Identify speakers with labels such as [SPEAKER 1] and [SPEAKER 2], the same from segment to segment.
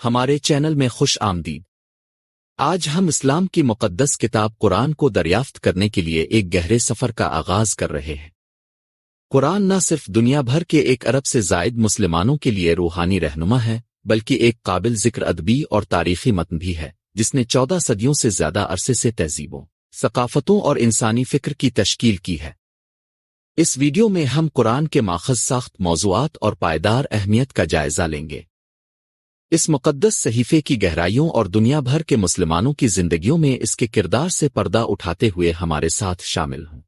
[SPEAKER 1] ہمارے چینل میں خوش آمدید۔ آج ہم اسلام کی مقدس کتاب قرآن کو دریافت کرنے کے لیے ایک گہرے سفر کا آغاز کر رہے ہیں۔ قرآن نہ صرف دنیا بھر کے 1 ارب سے زائد مسلمانوں کے لیے روحانی رہنما ہے، بلکہ ایک قابل ذکر ادبی اور تاریخی متن بھی ہے جس نے 14 صدیوں سے زیادہ عرصے سے تہذیبوں، ثقافتوں اور انسانی فکر کی تشکیل کی ہے۔ اس ویڈیو میں ہم قرآن کے ماخذ ساخت موضوعات اور پائیدار اہمیت کا جائزہ لیں گے۔ اس مقدس صحیفے کی گہرائیوں اور دنیا بھر کے مسلمانوں کی زندگیوں میں اس کے کردار سے پردہ اٹھاتے ہوئے ہمارے ساتھ شامل ہوں۔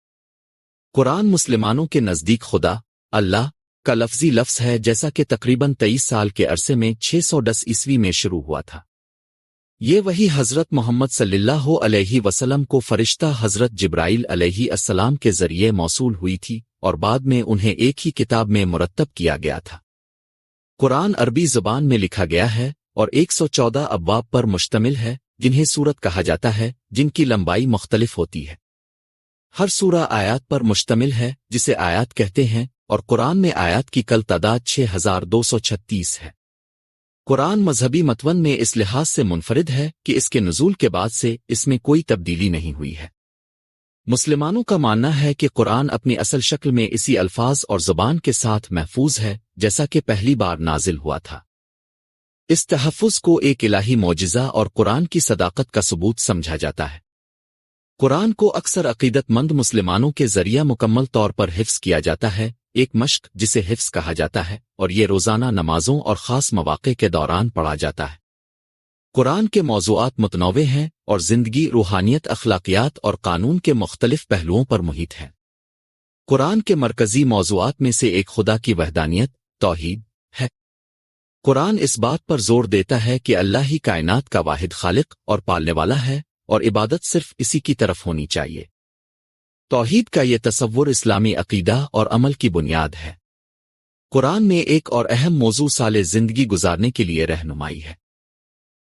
[SPEAKER 1] قرآن مسلمانوں کے نزدیک خدا، اللہ کا لفظی لفظ ہے، جیسا کہ تقریباً 23 سال کے عرصے میں 610 عیسوی میں شروع ہوا تھا۔ یہ وہی حضرت محمد صلی اللہ علیہ وسلم کو فرشتہ حضرت جبرائیل علیہ السلام کے ذریعے موصول ہوئی تھی اور بعد میں انہیں ایک ہی کتاب میں مرتب کیا گیا تھا۔ قرآن عربی زبان میں لکھا گیا ہے اور 114 ابواب پر مشتمل ہے، جنہیں سورت کہا جاتا ہے، جن کی لمبائی مختلف ہوتی ہے۔ ہر سورہ آیات پر مشتمل ہے، جسے آیات کہتے ہیں، اور قرآن میں آیات کی کل تعداد 6236 ہے۔ قرآن مذہبی متون میں اس لحاظ سے منفرد ہے کہ اس کے نزول کے بعد سے اس میں کوئی تبدیلی نہیں ہوئی ہے۔ مسلمانوں کا ماننا ہے کہ قرآن اپنی اصل شکل میں اسی الفاظ اور زبان کے ساتھ محفوظ ہے جیسا کہ پہلی بار نازل ہوا تھا۔ اس تحفظ کو ایک الہی معجزہ اور قرآن کی صداقت کا ثبوت سمجھا جاتا ہے۔ قرآن کو اکثر عقیدت مند مسلمانوں کے ذریعہ مکمل طور پر حفظ کیا جاتا ہے، ایک مشق جسے حفظ کہا جاتا ہے، اور یہ روزانہ نمازوں اور خاص مواقع کے دوران پڑھا جاتا ہے۔ قرآن کے موضوعات متنوع ہیں اور زندگی، روحانیت، اخلاقیات اور قانون کے مختلف پہلوؤں پر محیط ہے۔ قرآن کے مرکزی موضوعات میں سے ایک خدا کی وحدانیت، توحید ہے۔ قرآن اس بات پر زور دیتا ہے کہ اللہ ہی کائنات کا واحد خالق اور پالنے والا ہے، اور عبادت صرف اسی کی طرف ہونی چاہیے۔ توحید کا یہ تصور اسلامی عقیدہ اور عمل کی بنیاد ہے۔ قرآن میں ایک اور اہم موضوع صالح زندگی گزارنے کے لیے رہنمائی ہے۔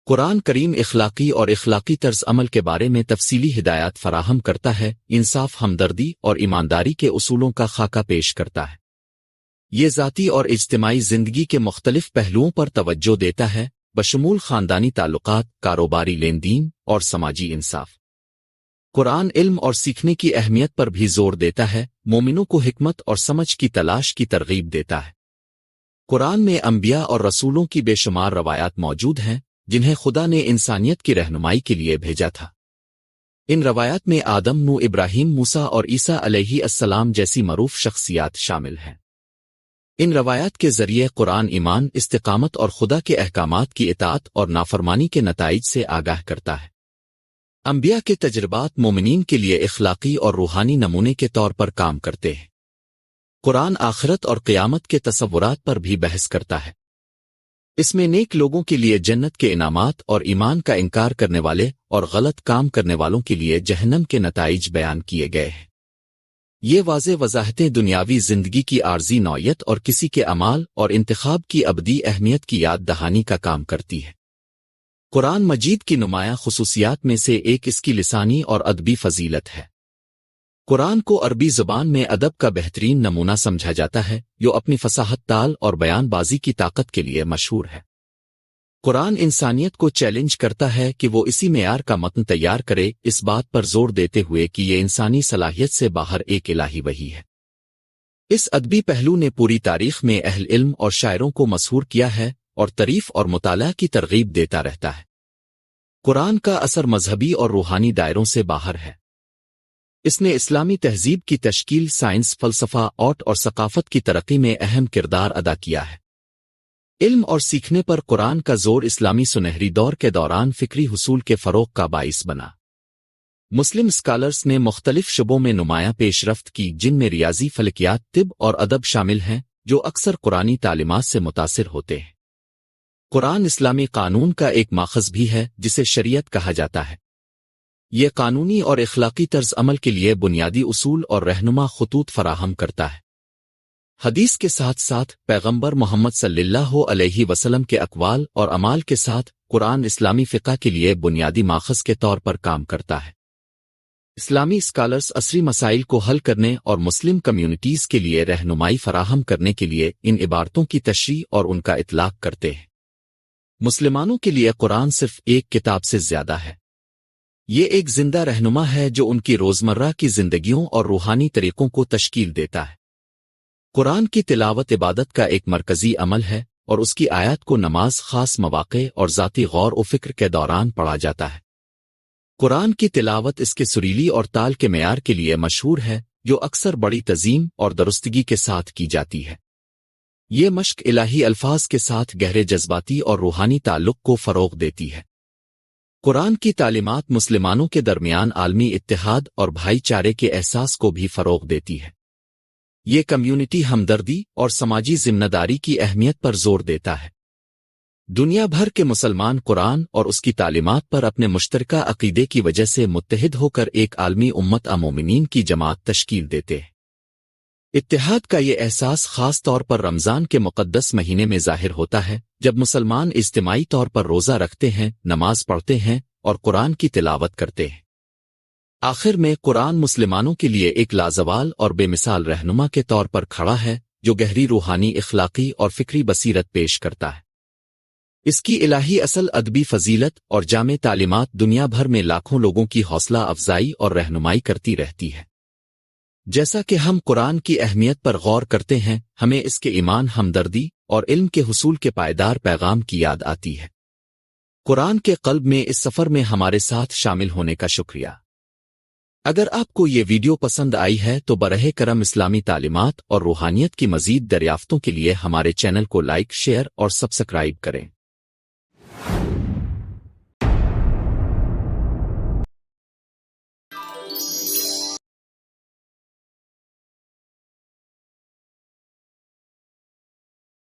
[SPEAKER 1] قرآن کریم اخلاقی اور اخلاقی طرز عمل کے بارے میں تفصیلی ہدایات فراہم کرتا ہے، انصاف، ہمدردی اور ایمانداری کے اصولوں کا خاکہ پیش کرتا ہے۔ یہ ذاتی اور اجتماعی زندگی کے مختلف پہلوؤں پر توجہ دیتا ہے، بشمول خاندانی تعلقات، کاروباری لین دین اور سماجی انصاف۔ قرآن علم اور سیکھنے کی اہمیت پر بھی زور دیتا ہے، مومنوں کو حکمت اور سمجھ کی تلاش کی ترغیب دیتا ہے۔ قرآن میں انبیاء اور رسولوں کی بے شمار روایات موجود ہیں جنہیں خدا نے انسانیت کی رہنمائی کے لیے بھیجا تھا۔ ان روایات میں آدم، نوح، ابراہیم، موسیٰ اور عیسیٰ علیہ السلام جیسی معروف شخصیات شامل ہیں۔ ان روایات کے ذریعے قرآن ایمان، استقامت اور خدا کے احکامات کی اطاعت اور نافرمانی کے نتائج سے آگاہ کرتا ہے۔ انبیاء کے تجربات مومنین کے لیے اخلاقی اور روحانی نمونے کے طور پر کام کرتے ہیں۔ قرآن آخرت اور قیامت کے تصورات پر بھی بحث کرتا ہے۔ اس میں نیک لوگوں کے لیے جنت کے انعامات اور ایمان کا انکار کرنے والے اور غلط کام کرنے والوں کے لیے جہنم کے نتائج بیان کیے گئے ہیں۔ یہ واضح وضاحتیں دنیاوی زندگی کی عارضی نوعیت اور کسی کے اعمال اور انتخاب کی ابدی اہمیت کی یاد دہانی کا کام کرتی ہے۔ قرآن مجید کی نمایاں خصوصیات میں سے ایک اس کی لسانی اور ادبی فضیلت ہے۔ قرآن کو عربی زبان میں ادب کا بہترین نمونہ سمجھا جاتا ہے، جو اپنی فصاحت، تال اور بیان بازی کی طاقت کے لیے مشہور ہے۔ قرآن انسانیت کو چیلنج کرتا ہے کہ وہ اسی معیار کا متن تیار کرے، اس بات پر زور دیتے ہوئے کہ یہ انسانی صلاحیت سے باہر ایک الہی وحی ہے۔ اس ادبی پہلو نے پوری تاریخ میں اہل علم اور شاعروں کو مسحور کیا ہے اور تعریف اور مطالعہ کی ترغیب دیتا رہتا ہے۔ قرآن کا اثر مذہبی اور روحانی دائروں سے باہر ہے۔ اس نے اسلامی تہذیب کی تشکیل، سائنس، فلسفہ، آرٹ اور ثقافت کی ترقی میں اہم کردار ادا کیا ہے۔ علم اور سیکھنے پر قرآن کا زور اسلامی سنہری دور کے دوران فکری حصول کے فروغ کا باعث بنا۔ مسلم اسکالرز نے مختلف شعبوں میں نمایاں پیش رفت کی، جن میں ریاضی، فلکیات، طب اور ادب شامل ہیں، جو اکثر قرآنی تعلیمات سے متاثر ہوتے ہیں۔ قرآن اسلامی قانون کا ایک ماخذ بھی ہے جسے شریعت کہا جاتا ہے۔ یہ قانونی اور اخلاقی طرز عمل کے لیے بنیادی اصول اور رہنما خطوط فراہم کرتا ہے۔ حدیث کے ساتھ ساتھ پیغمبر محمد صلی اللہ علیہ وسلم کے اقوال اور اعمال کے ساتھ قرآن اسلامی فقہ کے لیے بنیادی ماخذ کے طور پر کام کرتا ہے۔ اسلامی اسکالرز عصری مسائل کو حل کرنے اور مسلم کمیونٹیز کے لیے رہنمائی فراہم کرنے کے لیے ان عبارتوں کی تشریح اور ان کا اطلاق کرتے ہیں۔ مسلمانوں کے لیے قرآن صرف ایک کتاب سے زیادہ ہے۔ یہ ایک زندہ رہنما ہے جو ان کی روزمرہ کی زندگیوں اور روحانی طریقوں کو تشکیل دیتا ہے۔ قرآن کی تلاوت عبادت کا ایک مرکزی عمل ہے اور اس کی آیات کو نماز، خاص مواقع اور ذاتی غور و فکر کے دوران پڑھا جاتا ہے۔ قرآن کی تلاوت اس کے سریلی اور تال کے معیار کے لیے مشہور ہے، جو اکثر بڑی تنظیم اور درستگی کے ساتھ کی جاتی ہے۔ یہ مشق الہی الفاظ کے ساتھ گہرے جذباتی اور روحانی تعلق کو فروغ دیتی ہے۔ قرآن کی تعلیمات مسلمانوں کے درمیان عالمی اتحاد اور بھائی چارے کے احساس کو بھی فروغ دیتی ہے۔ یہ کمیونٹی ہمدردی اور سماجی ذمہ داری کی اہمیت پر زور دیتا ہے۔ دنیا بھر کے مسلمان قرآن اور اس کی تعلیمات پر اپنے مشترکہ عقیدے کی وجہ سے متحد ہو کر ایک عالمی امت مومنین کی جماعت تشکیل دیتے ہیں۔ اتحاد کا یہ احساس خاص طور پر رمضان کے مقدس مہینے میں ظاہر ہوتا ہے، جب مسلمان اجتماعی طور پر روزہ رکھتے ہیں، نماز پڑھتے ہیں اور قرآن کی تلاوت کرتے ہیں۔ آخر میں قرآن مسلمانوں کے لیے ایک لازوال اور بے مثال رہنما کے طور پر کھڑا ہے، جو گہری روحانی، اخلاقی اور فکری بصیرت پیش کرتا ہے۔ اس کی الہی اصل ادبی فضیلت اور جامع تعلیمات دنیا بھر میں لاکھوں لوگوں کی حوصلہ افزائی اور رہنمائی کرتی رہتی ہے۔ جیسا کہ ہم قرآن کی اہمیت پر غور کرتے ہیں، ہمیں اس کے ایمان، ہمدردی اور علم کے حصول کے پائیدار پیغام کی یاد آتی ہے۔ قرآن کے قلب میں اس سفر میں ہمارے ساتھ شامل ہونے کا شکریہ۔ اگر آپ کو یہ ویڈیو پسند آئی ہے تو براہ کرم اسلامی تعلیمات اور روحانیت کی مزید دریافتوں کے لیے ہمارے چینل کو لائک، شیئر اور سبسکرائب کریں۔